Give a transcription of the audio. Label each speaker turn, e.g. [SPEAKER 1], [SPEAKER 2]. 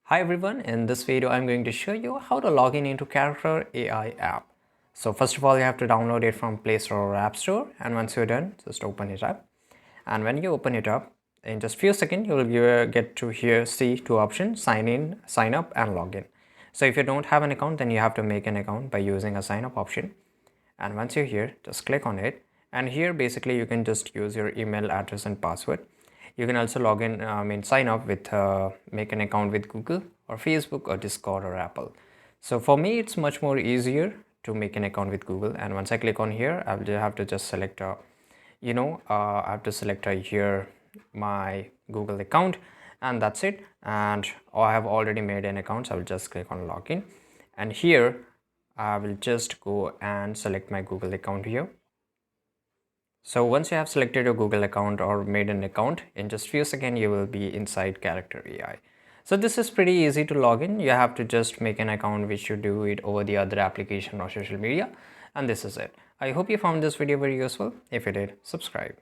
[SPEAKER 1] Hi everyone, in this video I'm going to show you how to log in into Character AI app. So first of all you have to download it from Play Store or App Store, and once you're done just open it up. And when you open it up, in just few seconds you will get to here see two options: sign in, sign up and login. So if you don't have an account, then you have to make an account by using a sign up option. And once you're here, just click on it, and here basically you can just use your email address and password. You can also log in, sign up with make an account with Google or Facebook or Discord or Apple. So for me it's much more easier to make an account with Google, and once I click on here I will have to just select I have to select here my Google account, and that's it. And I have already made an account, so I will just click on login, and here I will just go and select my Google account here. So once you have selected your Google account or made an account, in just few seconds you will be inside Character AI. So this is pretty easy to log in. You have to just make an account, which you do it over the other application or social media, and this is it. I hope you found this video very useful. If you did, subscribe.